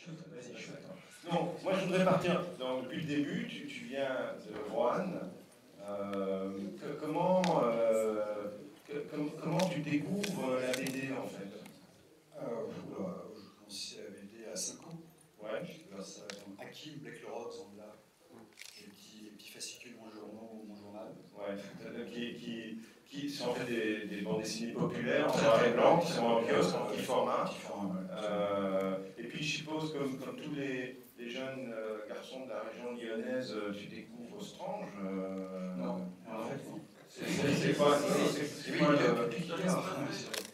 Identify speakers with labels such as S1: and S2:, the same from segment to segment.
S1: Vas-y, chute. Non, moi je voudrais partir. Donc, depuis le début, tu viens de Roanne. Comment tu découvres la BD en fait?
S2: J'ai commencé à BD à 5 ans.
S1: Ouais.
S2: J'ai découvert ça dans Hakim, Black le Rock, Zambla, les petits fascicules mon journal.
S1: Ouais, qui sont en fait des bandes dessinées populaires en noir et blanc, qui sont en kiosque, en petit format. Et puis je suppose, comme tous les jeunes garçons de la région lyonnaise, tu découvres Strange.
S2: Non, en fait, non.
S1: C'est quoi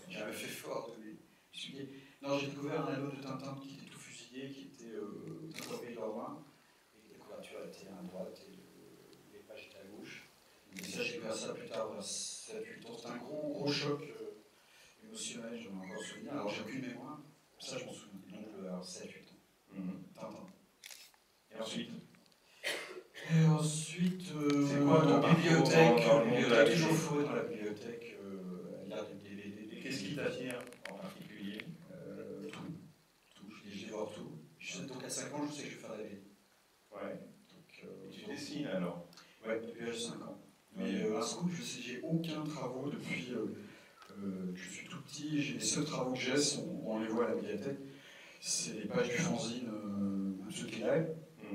S2: J'avais fait fort de lui. Non, j'ai découvert un album de Tintin qui était tout fusillé, qui était Tintin au pays de leurs mains. Et la couverture était à droite et les pages étaient à gauche. Et ça, j'ai découvert ça plus tard, vers 7-8 ans. C'était un gros choc émotionnel, j'en ai encore souvenir. Alors, j'ai aucune mémoire, ça, je m'en souviens. Donc, vers 7-8 ans. Tintin.
S1: Et ensuite?
S2: Et ensuite,
S1: c'est quoi ton
S2: bibliothèque? Toujours fouet dans la bibliothèque, là, des DVD.
S1: Et qu'est-ce qui t'attire en particulier?
S2: Tout. Je dévore tout. Donc à 5 ans, je sais que je vais faire de la BD.
S1: Ouais. Donc, tu dessines alors?
S2: Ouais, depuis l'âge de 5 ans. Mais un scoop, j'ai aucun travaux depuis que je suis tout petit. Les seuls travaux que j'ai, on les voit à la bibliothèque, c'est les pages du fanzine Monsieur Kinaï.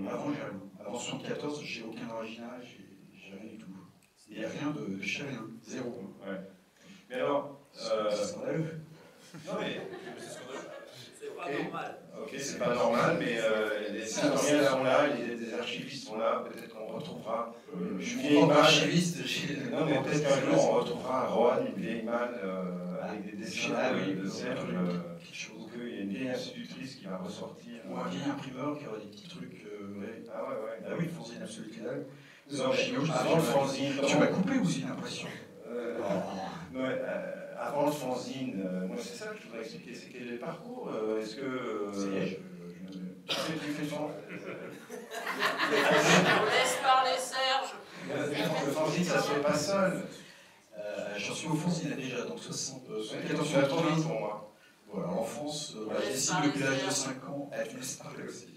S2: Avant, j'ai rien. Avant 74, j'ai aucun original, j'ai rien du tout. Il n'y a rien de chez rien, zéro.
S1: Ouais. Mais alors,
S2: c'est scandaleux.
S1: Non mais
S3: c'est pas normal.
S1: Ok, c'est pas normal, mais les historiens sont là, les archivistes sont là, peut-être qu'on retrouvera une vieille malle. Non mais peut-être qu'un jour on retrouvera à Roanne une vieille malle avec des dessins de Serge, ou qu'il y a une vieille institutrice qui va ressortir.
S2: Ou un vieil imprimeur qui aura des petits trucs.
S1: Ah ouais.
S2: Ah oui, le fanzine absolu que dalle.
S1: Avant le fanzine.
S2: Tu m'as coupé aussi l'impression.
S1: Avant le fanzine, moi c'est ça que je voudrais expliquer, c'est quel est le parcours. Est-ce que. Tu fais le fanzine.
S3: Laisse parler Serge.
S1: Le fanzine, ça se fait pas seul.
S2: J'en suis au fanzine déjà, donc 74
S1: pour moi.
S2: Voilà, en France, je dessine depuis l'âge de 5 ans. Tu me laisses parler aussi.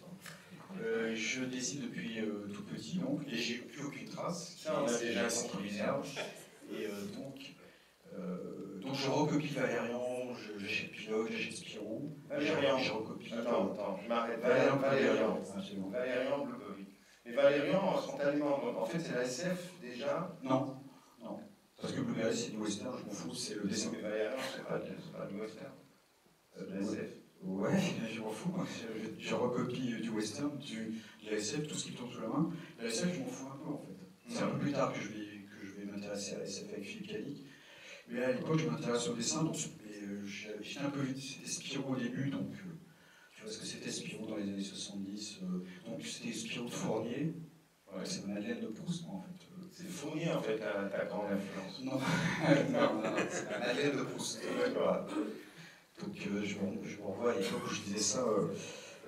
S2: Je dessine depuis tout petit, donc, et j'ai plus aucune trace.
S1: Ça, on a déjà compris.
S2: Et donc je recopie Valérian, j'achète Pilote, j'achète Spirou.
S1: Valérian,
S2: je recopie.
S1: Attends, je m'arrête. Valérian, Bleubovic. Mais Valérian, spontanément, en fait, c'est la SF déjà?
S2: Non. Parce que Blueberry, c'est du western, je m'en fous, c'est le dessin.
S1: Mais Valérian, c'est pas du western. C'est de la SF.
S2: Ouais, je m'en fous, je recopie du western, de la SF, tout ce qui me tombe sous la main. La SF, je m'en fous un peu en fait. C'est un peu plus tard que je vais m'intéresser à la SF avec Philippe Cadic. Mais à l'époque, je m'intéresse au dessin, donc j'étais un peu vite, c'était Spirou au début, donc tu vois ce que c'était Spirou dans les années 70. Donc c'était Spirou de Fournier, c'est Madeleine de Proust, moi en fait.
S1: C'est Fournier en fait, ta grande influence.
S2: Non, c'est Madeleine de Proust. Voilà. Donc je me revois à l'époque où je disais ça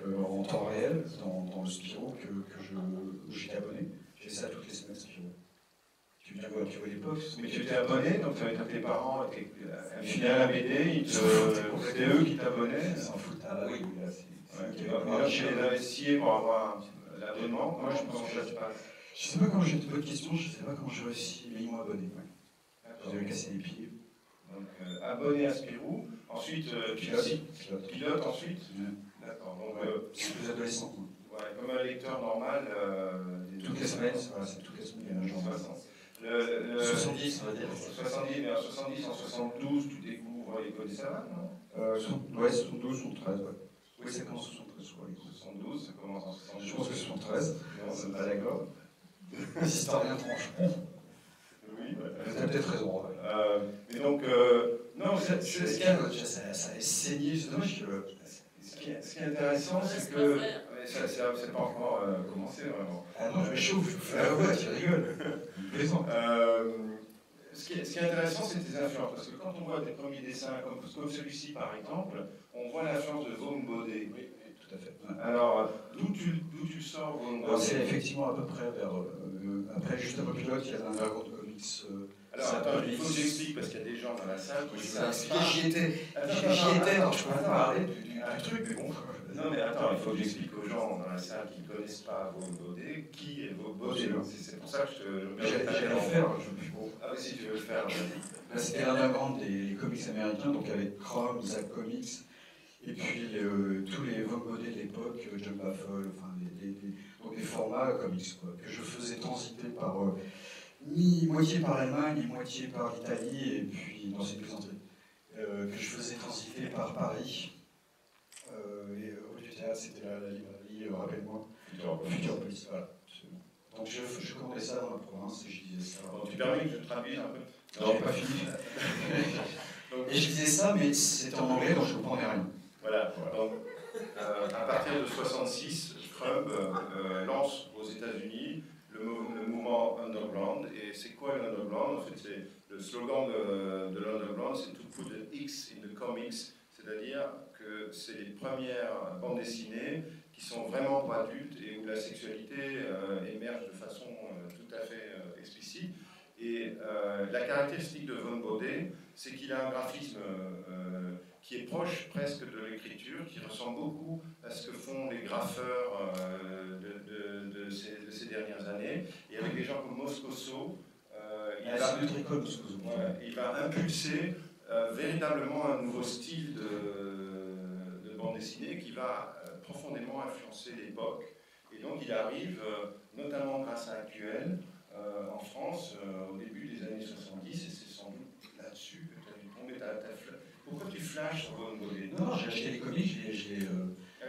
S2: en temps réel, dans le Spirou, que j'étais abonné. Je faisais ça toutes les semaines, Spirou. Tu vois l'époque.
S1: Mais tu étais abonné, donc tes parents étaient affiliés à la BD, c'était eux qui t'abonnaient.
S2: Ils s'en foutent. Ah bah oui, là
S1: c'est. Chez les investiers pour avoir l'abonnement, moi je pense que ça se passe.
S2: Je sais pas comment j'ai de bonnes questions, je sais pas comment j'ai réussi, mais ils m'ont abonné. J'avais cassé les pieds.
S1: Donc abonné à Spirou, ensuite pilote ensuite. D'accord. Donc
S2: c'est plus adolescent.
S1: Ouais, comme un lecteur normal.
S2: Toutes les semaines, voilà, c'est toutes les semaines, il y a un genre.
S1: 70, on va dire. 70, mais en 70, en 72, tu découvres l'école des savanes, non?
S2: Ouais, 72, 73, ouais. Oui, ça commence en 73, je crois.
S1: 72, ça commence en 72.
S2: Je pense que c'est 73.
S1: Non, c'est pas d'accord.
S2: Les historiens tranchent.
S1: Oui,
S2: vous avez peut-être raison.
S1: Mais donc, non, ça
S2: a saigné, c'est dommage que.
S1: Ce qui est intéressant, c'est que. C'est pas encore commencé vraiment.
S2: Ah non, je me chauffe, ouais, tu rigoles.
S1: Ce qui est intéressant, c'est tes influences. Parce que quand on voit des premiers dessins, comme celui-ci par exemple, on voit l'influence de Vaughn Baudet.
S2: Oui, tout à fait.
S1: Alors, d'où tu sors Vaughn Baudet?
S2: C'est effectivement à peu près vers. Après, juste après Pilote, il y a un wagon de comics.
S1: Alors, attends, il faut que j'explique parce qu'il y a des gens dans la salle qui
S2: J'y étais, alors je peux pas parler du du truc, mais bon.
S1: Non mais attends, il faut que j'explique aux gens dans la salle qui ne connaissent pas Vaughan Baudet qui est Vaughan Baudet. C'est pour ça que
S2: J'allais le faire.
S1: Ah oui, si tu veux le faire, vas-y.
S2: C'était l'underground des comics américains, donc avec Chrome, Zack Comics, et puis tous les Vaughan Baudet de l'époque, John Baffle, enfin donc des formats comics quoi, que je faisais transiter par moitié par l'Allemagne et moitié par l'Italie, et puis dans ces plaisanteries, que je faisais transiter par Paris. Et au lieu du théâtre, c'était la librairie, rappelle-moi, Futuropolis, voilà. Donc je commandais ça dans la province et je disais ça.
S1: Bon, tu permets que je traduise un peu?
S2: Non, j'ai pas fini. Et je disais ça, mais c'était en anglais, donc je comprenais rien.
S1: Voilà. Donc, à partir de 66, Crumb lance aux États-Unis le mouvement Underground. Et c'est quoi l'Underground? En fait, c'est le slogan de l'Underground, c'est to put an X in the comics, c'est-à-dire que c'est les premières bandes dessinées qui sont vraiment pour adultes et où la sexualité émerge de façon tout à fait explicite. Et la caractéristique de Vaughan Baudet, c'est qu'il a un graphisme qui est proche presque de l'écriture, qui ressemble beaucoup à ce que font les graffeurs de ces dernières années. Et avec des gens comme Moscoso, il va impulser véritablement un nouveau style de bande dessinée qui va profondément influencer l'époque. Et donc il arrive, notamment grâce à Actuel, en France, au début des années 70, et c'est sans doute là-dessus que tu as dû tomber Pourquoi tu flashes sur Vaughan Baudet?
S2: Non, j'ai acheté les comics,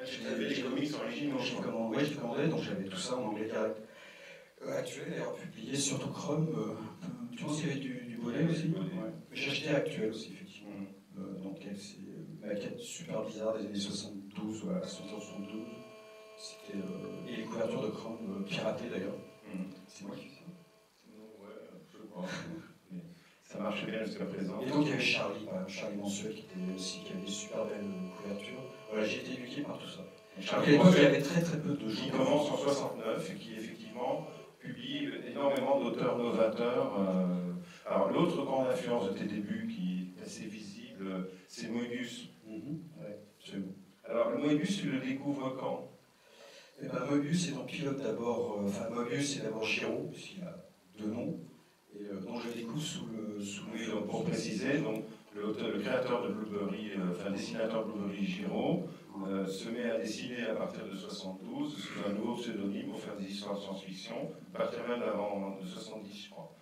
S1: j'avais les comics originaux.
S2: Oui, je commandais, donc j'avais tout ça en anglais direct. Actuel, d'ailleurs, publié, surtout Chrome. Tu penses qu'il y avait du Baudet aussi? Ouais. J'ai acheté Actuel aussi, effectivement. Donc c'est une maquette super bizarre des années 72, voilà, 72. C'était, et les couvertures de Chrome piratées d'ailleurs. C'est moi qui fais ça.
S1: Ouais, je crois. Ça marche bien jusqu'à présent.
S2: Et donc il y avait Charlie, Charlie Mansuel qui avait des super belles couvertures. Voilà, j'ai été éduqué par tout ça. À l'époque, il y avait très peu de gens.
S1: Qui commence en 69 et qui effectivement publie énormément d'auteurs novateurs. Alors l'autre grande influence de tes débuts qui est assez visible, c'est Moebius.
S2: Ouais, absolument.
S1: Alors le Moebius, tu le découvres quand?
S2: Eh ben, Moebius est donc pilote d'abord, Moebius est d'abord Giraud, puisqu'il a deux noms, et donc je le découvre sous le
S1: oui, donc, pour préciser, donc, le créateur de Blueberry, dessinateur Blueberry Giraud, se met à dessiner à partir de 72 sous un nouveau pseudonyme pour faire des histoires de science-fiction, à partir même d'avant de 70, je crois.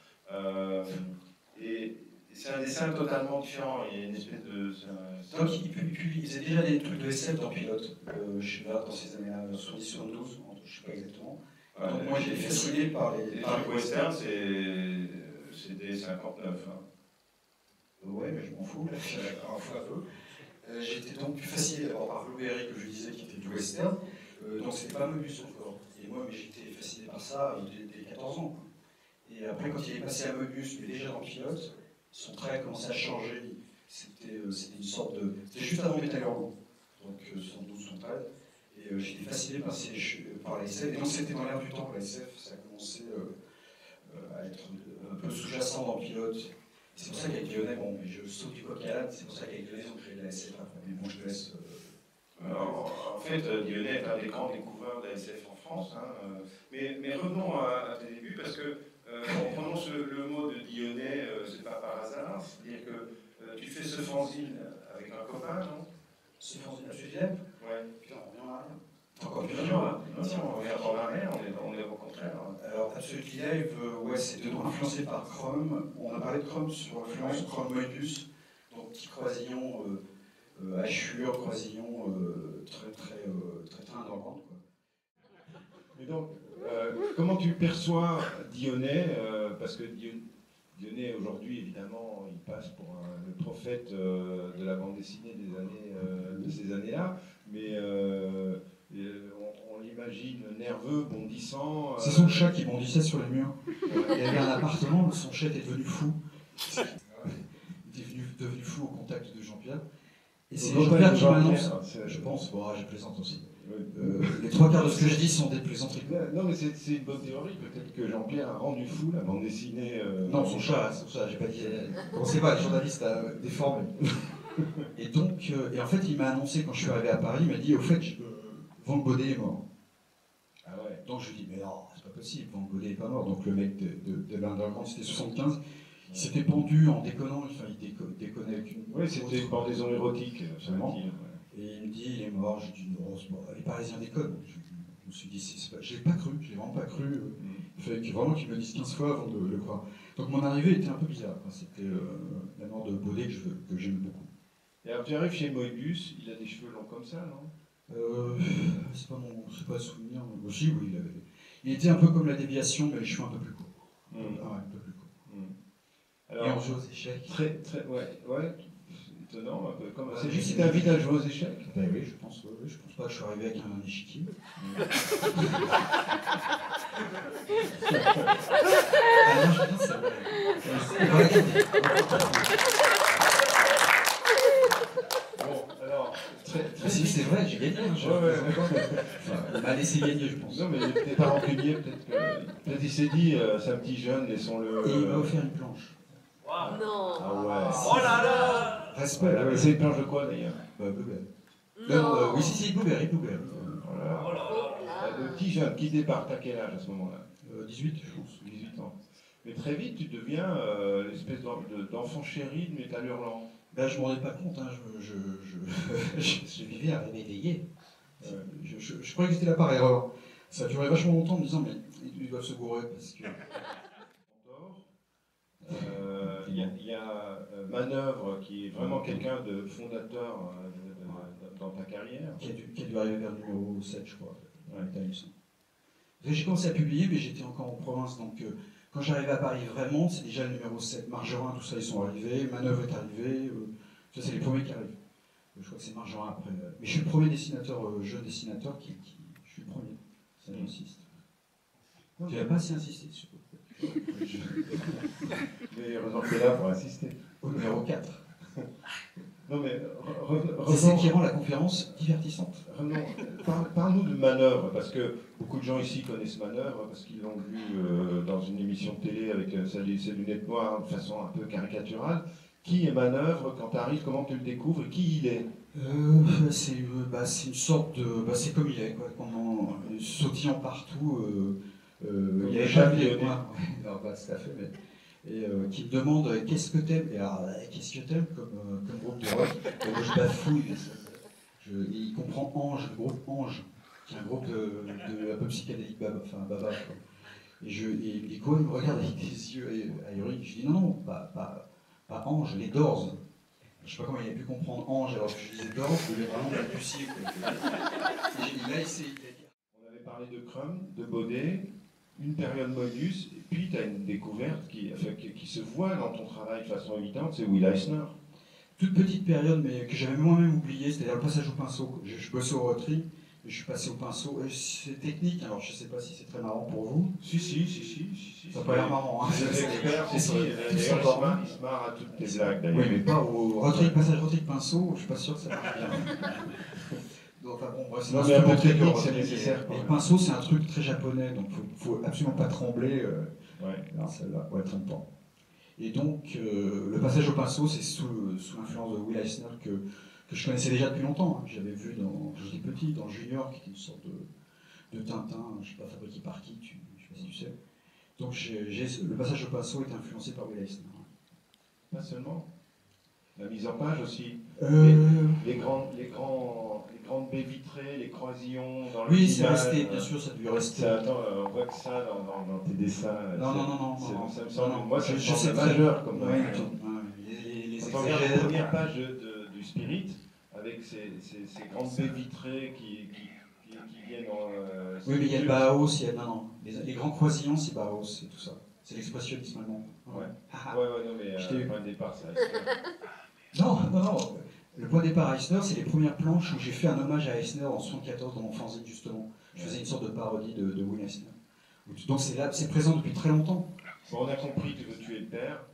S1: Et c'est un dessin totalement différent, il y a une espèce de...
S2: Donc il faisait déjà des trucs de SF dans Pilote, je sais pas, dans ces années-là, 70-72, je ne sais pas exactement. Donc moi j'étais fasciné par les
S1: trucs western, c'était 59. Hein.
S2: Ouais, mais je m'en fous, là, un peu. J'étais donc fasciné d'abord par Blueberry, que je disais, qui était du western, donc c'était pas Moebius encore. Et moi, j'étais fasciné par ça dès 14 ans. Quoi. Et après, quand il est passé à Moebius, mais déjà dans Pilote, son trait a commencé à changer. C'était une sorte de... C'était juste avant Metal Hurlant, donc 112-113. Et j'étais fasciné par la SF. Et donc c'était dans l'air du temps, la SF, ça a commencé à être un peu sous-jacent dans Pilote. C'est pour ça qu'avec Lyonnais, bon, mais je saute du coq à l'âne, c'est pour ça qu'avec Lyonnais, on crée de la SF après. Mais bon, je te laisse...
S1: En fait, Lyonnais est un des grands découvreurs de la SF en France. Hein, mais revenons à tes débuts, parce que on prononce le mot de Lyonnais, c'est pas par hasard. C'est-à-dire que tu fais ce fanzine avec un copain, non?
S2: Ce fanzine à Sud-Lièvre?
S1: Ouais.
S2: Putain, on revient en arrière. Encore plus
S1: dur, hein? Non, on revient en arrière, on est au contraire.
S2: Alors, Absolutely Live, ouais, c'est influencé par Chrome. On a parlé de Chrome sur l'influence Chrome Moebius, donc petit croisillon hachure, croisillon très underground.
S4: Et donc, comment tu perçois Dionnet, parce que Dionnet aujourd'hui, évidemment, il passe pour le prophète de la bande dessinée de ces années-là, mais on l'imagine nerveux, bondissant.
S2: C'est son chat qui bondissait sur les murs. Il y avait un appartement, son chat était devenu fou. Il était devenu fou au contact de Jean-Pierre. Et c'est Jean-Pierre qui m'annonce, je pense, bon, je plaisante aussi. Les trois quarts de ce que je dis sont des plaisanteries.
S4: Non, mais c'est une bonne théorie. Peut-être que Jean-Pierre a rendu fou la bande dessinée.
S2: Non, son chat, j'ai pas dit. Commencez pas, les journalistes déformés. Et donc, et en fait, il m'a annoncé quand je suis arrivé à Paris, il m'a dit, au fait, Van Baudet est mort.
S4: Ah ouais.
S2: Donc je lui dis, mais non, c'est pas possible, Van Baudet est pas mort. Donc le mec de l'Underground, c'était 75, il s'était pendu en déconnant, enfin il déconnait avec une...
S4: Oui, c'était une pendaison érotique,
S2: Absolument.
S4: semble-t-il.
S2: Et il me dit, il est mort. J'ai dit, non, c'est pas... les Parisiens déconnent. Je me suis dit, c'est pas... je l'ai pas cru, je l'ai vraiment pas cru. Il fallait vraiment qu'ils me le disent 15 fois avant de le croire. Donc mon arrivée était un peu bizarre. C'était la mort de Baudet que j'aime beaucoup.
S4: Et alors tu arrives chez Moebius, il a des cheveux longs comme ça, non?
S2: C'est pas souvenir. Aussi, oui, il était un peu comme la déviation, mais les cheveux un peu plus courts. Ah ouais, un peu plus courts.
S4: Alors,
S2: et on joue aux échecs.
S4: Ouais, étonnant, un peu comme. C'est juste qu'il t'invite à jouer aux échecs?
S2: Ben oui, je pense pas que je suis arrivé avec un échiquier. Ah non, je pense que c'est vrai.
S4: Bon, alors, très
S2: Si, c'est vrai, j'ai gagné. Il m'a laissé gagner, je pense.
S4: Non, mais il n'était pas rancunier, peut-être il s'est dit, c'est un petit jeune, laissons-le.
S2: Et il m'a offert une planche.
S3: Wow.
S5: Non.
S4: Ah ouais.
S3: Oh là là.
S2: Respect.
S4: Mais c'est une planche de quoi d'ailleurs?
S2: Blueberry.
S5: Non.
S2: Oui, si, Blueberry.
S4: Voilà.
S3: Oh là là.
S4: Le petit jeune qui départ, t'as quel âge à ce moment-là?
S2: 18, je pense.
S4: 18 ans. Mais très vite, tu deviens l'espèce d'enfant chéri de Métal Hurlant.
S2: Ben, je ne m'en rendais pas compte, hein. Je vivais à rêver éveillé. Je croyais que c'était là par erreur. Ça a duré vachement longtemps en me disant, mais ils doivent se gourer parce que...
S4: Il y a Manœuvre qui est vraiment quelqu'un de fondateur dans ta carrière.
S2: Qui a dû arriver vers le numéro 7, je crois. J'ai commencé à publier, mais j'étais encore en province, donc quand j'arrivais à Paris vraiment, c'est déjà le numéro 7. Margerin, tout ça, ils sont arrivés, Manœuvre est arrivé, ça c'est les premiers qui arrivent. Je crois que c'est Margerin après. Mais je suis le premier dessinateur, jeune dessinateur, je suis le premier, ça j'insiste. Tu n'as pas assez insisté sur
S4: Mais heureusement que tu es là pour insister.
S2: au numéro 4.
S4: Non mais
S2: C'est ce qui rend la conférence divertissante.
S4: Parle-nous de Manœuvre, parce que beaucoup de gens ici connaissent Manœuvre, parce qu'ils l'ont vu dans une émission de télé avec ses lunettes noires de façon un peu caricaturale. Qui est Manœuvre quand tu arrives? Comment tu le découvres? Qui il est?
S2: C'est une sorte de... c'est comme il est, quoi. Sautillant partout. Il avait pas vu avec moi. Non, pas tout à fait, mais... Et qui me demande qu'est-ce que t'aimes? Et alors, qu'est-ce que t'aimes comme groupe de rock? Et moi je bafouille. Il comprend Ange, le groupe Ange, qui est un groupe de un peu psychédélique, baba, quoi. Et il me dit quoi? Il me regarde avec des yeux ahuris. Je dis non, pas Ange, les Doors. Je sais pas comment il a pu comprendre Ange alors que je disais Doors, je voulais vraiment balbutier. Là,
S4: On avait parlé de Crumb, de Baudet, une période Moebius, et puis tu as une découverte qui se voit dans ton travail de façon évidente, c'est Will Eisner.
S2: Toute petite période, mais que j'avais moi-même oublié, c'est-à-dire le passage au pinceau. Je bossais au Rotary, et je suis passé au pinceau. C'est technique, alors je ne sais pas si c'est très marrant pour vous.
S4: Si.
S2: Ça n'a pas l'air marrant, hein.
S4: D'ailleurs, il se marre à toutes tes blagues, d'ailleurs.
S2: Oui, mais pas au Rotary, passage Rotary pinceau, je ne suis pas sûr que ça marche bien. Donc, enfin, bon, c'est
S4: non, mais un peu
S2: très
S4: technique, c'est nécessaire.
S2: Et le pinceau, c'est un truc très japonais, donc il ne faut absolument pas trembler.
S4: Ouais.
S2: Alors, celle-là, ouais, tremble pas. Et donc, le passage au pinceau, c'est sous l'influence de Will Eisner que je connaissais déjà depuis longtemps. Hein. J'avais vu quand j'étais petit, dans Junior, qui était une sorte de Tintin, je ne sais pas, fabriqué par qui, je ne sais pas si tu sais. Donc, le passage au pinceau est influencé par Will Eisner.
S4: Pas seulement. La mise en page aussi. Les grandes baies vitrées, les croisillons dans le
S2: oui, c'est
S4: village,
S2: resté, bien sûr, ça a dû rester.
S4: On voit que ça dans tes dessins.
S2: Non.
S4: Ça me semble, moi,
S2: je
S4: c'est
S2: sais
S4: majeur comme
S2: ouais, les
S4: quand on regarde la première page du Spirit, avec ces grandes baies vitrées qui viennent en...
S2: oui, mais il y a le Bauhaus, les grands croisillons, c'est Bauhaus, c'est tout ça. C'est l'expressionnisme allemand.
S4: Ouais, non, mais le point de départ, c'est
S2: Non. Le point de départ Eisner, c'est les premières planches où j'ai fait un hommage à Eisner en 1974 dans mon fanzine, justement. Je faisais une sorte de parodie de Will Eisner. Donc c'est présent depuis très longtemps.
S4: Bon, on a compris que tu es le père.